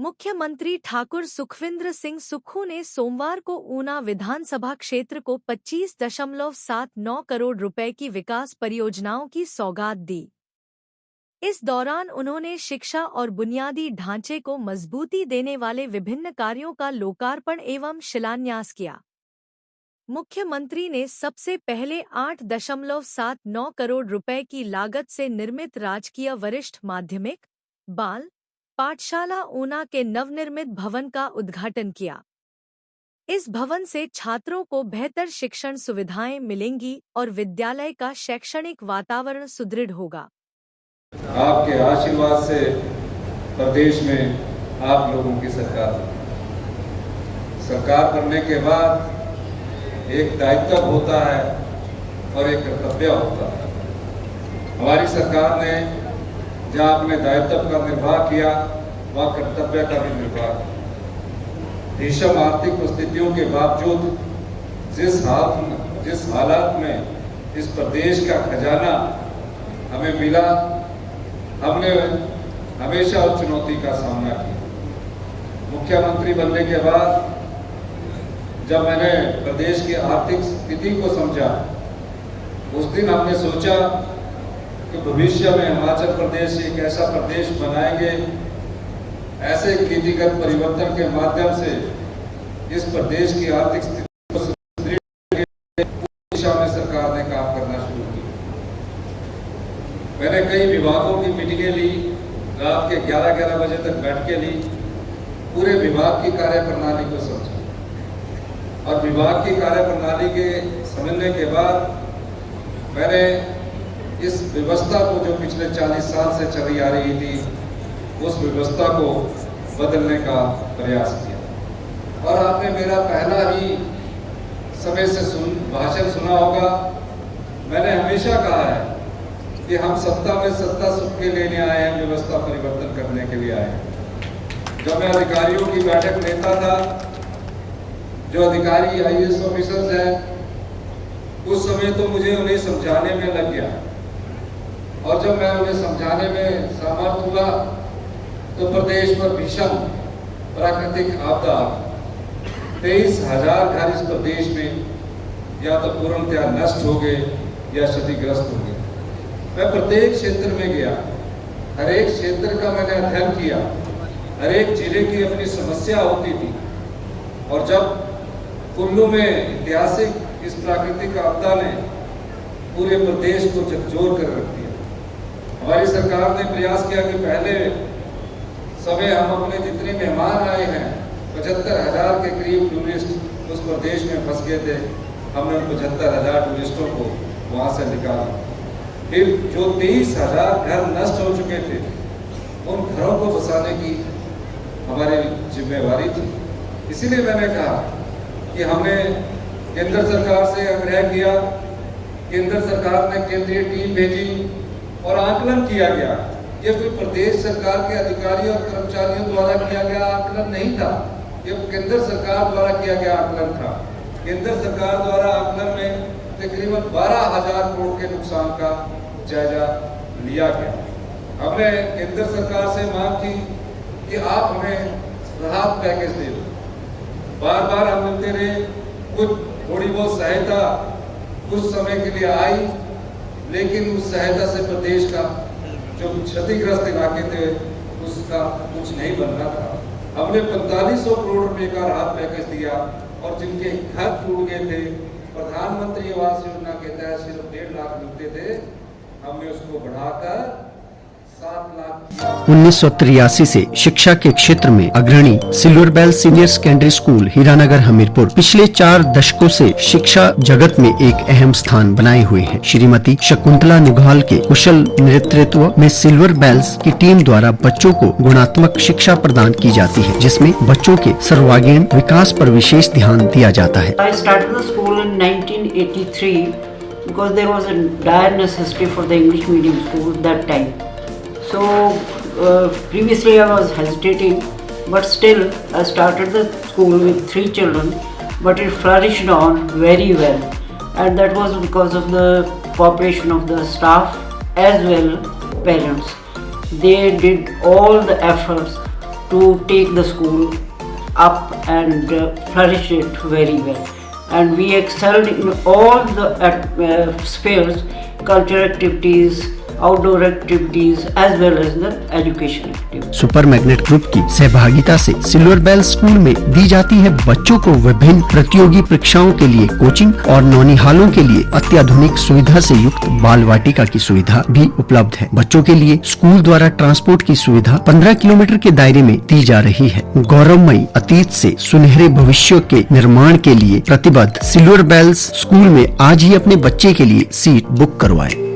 मुख्यमंत्री ठाकुर सुखविंदर सिंह सुक्खू ने सोमवार को ऊना विधानसभा क्षेत्र को 25.79 करोड़ रुपए की विकास परियोजनाओं की सौगात दी। इस दौरान उन्होंने शिक्षा और बुनियादी ढांचे को मजबूती देने वाले विभिन्न कार्यों का लोकार्पण एवं शिलान्यास किया। मुख्यमंत्री ने सबसे पहले 8.79 करोड़ रुपए की लागत से निर्मित राजकीय वरिष्ठ माध्यमिक बाल पाठशाला ऊना के नवनिर्मित भवन का उद्घाटन किया। इस भवन से छात्रों को बेहतर शिक्षण सुविधाएं मिलेंगी और विद्यालय का शैक्षणिक वातावरण सुदृढ़ होगा। आपके आशीर्वाद से प्रदेश में आप लोगों की सरकार बनने के बाद एक दायित्व होता है और एक कर्तव्य होता है। हमारी सरकार ने जहाँ अपने दायित्व का निर्वाह किया, वह कर्तव्य का भी निर्वाह किया। भीषण आर्थिक परिस्थितियों के बावजूद जिस हालात में इस प्रदेश का खजाना हमें मिला, हमने हमेशा उस चुनौती का सामना किया। मुख्यमंत्री बनने के बाद जब मैंने प्रदेश की आर्थिक स्थिति को समझा, उस दिन हमने सोचा कि भविष्य में हिमाचल प्रदेश एक ऐसा प्रदेश बनाएंगे, ऐसे नीतिगत परिवर्तन के माध्यम से इस प्रदेश की आर्थिक स्थिति को सुदृढ़ करने की दिशा में सरकार ने काम करना शुरू किया। मैंने कई विभागों की मीटिंगें ली, रात के 11-11 बजे तक बैठकें ली, पूरे विभाग की कार्यप्रणाली को समझा और विभाग की कार्यप्रणाली के समझने के बाद मैंने इस व्यवस्था को जो पिछले 40 साल से चली आ रही थी, उस व्यवस्था को बदलने का प्रयास किया। और आपने मेरा पहला ही समय से भाषण सुना होगा। मैंने हमेशा कहा है कि हम सत्ता में सत्ता सुख के लेने आए हैं, व्यवस्था परिवर्तन करने के लिए आए हैं। जब मैं अधिकारियों की बैठक लेता था, जो अधिकारी IAS ऑफिसर्स हैं, उस समय तो मुझे उन्हें समझाने में लग गया और जब मैं उन्हें समझाने में समर्थ हुआ तो प्रदेश पर भीषण प्राकृतिक आपदा 23,000 घर इस प्रदेश में या तो पूर्णतया नष्ट हो गए या क्षतिग्रस्त हो गए। मैं प्रत्येक क्षेत्र में गया, हर एक क्षेत्र का मैंने अध्ययन किया, हर एक जिले की अपनी समस्या होती थी और जब कुल्लू में ऐतिहासिक इस प्राकृतिक आपदा ने पूरे प्रदेश को झकझोर कर रख दिया। हमारी सरकार ने प्रयास किया कि पहले समय हम अपने जितने मेहमान आए हैं, 75,000 के करीब टूरिस्ट उस प्रदेश में फंस गए थे, हमने उन 75,000 टूरिस्टों को वहाँ से निकाला। फिर जो 23,000 घर नष्ट हो चुके थे, उन घरों को बसाने की हमारी जिम्मेवारी थी। इसीलिए मैंने कहा कि हमने केंद्र सरकार से आग्रह किया, केंद्र सरकार ने केंद्रीय टीम भेजी और आकलन किया गया। ये कोई प्रदेश सरकार के अधिकारियों और कर्मचारियों द्वारा किया गया आकलन नहीं था, ये केंद्र सरकार द्वारा किया गया आकलन था। केंद्र सरकार द्वारा आकलन में तकरीबन 12,000 करोड़ के नुकसान का जायजा लिया गया। हमने केंद्र सरकार से मांग की कि आप हमें राहत पैकेज दे दो। बार बार हम मिलते रहे, कुछ थोड़ी बहुत सहायता कुछ समय के लिए आई, लेकिन उस सहायता से प्रदेश का जो क्षतिग्रस्त इलाके थे उसका कुछ नहीं बन रहा था। हमने 4500 करोड़ रुपए का राहत पैकेज दिया और जिनके घर टूट गए थे, प्रधानमंत्री आवास योजना के तहत सिर्फ 1.5 लाख मिलते थे, हमने उसको बढ़ाकर 1983 से शिक्षा के क्षेत्र में अग्रणी silver bell senior secondary school Hiranagar Hamirpur पिछले 4 दशकों से शिक्षा जगत में एक अहम स्थान बनाए हुए हैं। श्रीमती शकुंतला निघाल के कुशल नेतृत्व में सिल्वर बेल्स की टीम द्वारा बच्चों को गुणात्मक शिक्षा प्रदान की जाती है, जिसमें बच्चों के सर्वांगीण विकास पर विशेष ध्यान दिया जाता है। I started the school in 1983 because there was a dire necessity for the English medium school that time. So previously I was hesitating, but still I started the school with 3 children, but it flourished on very well, and that was because of the cooperation of the staff as well parents. They did all the efforts to take the school up and flourish it very well. And we excelled in all the spheres, cultural activities, outdoor activities as well as the education activities. Super magnet group की सहभागिता से silver bell school में दी जाती है बच्चों को विभिन्न प्रतियोगी परीक्षाओं के लिए कोचिंग और नौनिहालों के लिए अत्याधुनिक सुविधा से युक्त बाल वाटिका की सुविधा भी उपलब्ध है। बच्चों के लिए स्कूल द्वारा ट्रांसपोर्ट की सुविधा 15 किलोमीटर के दायरे में दी जा रही है। गौरवमयी अतीत से सुनहरे भविष्य के निर्माण के लिए प्रतिबद्ध सिल्वर बेल्स स्कूल में आज ही अपने बच्चे के लिए सीट बुक करवाएं।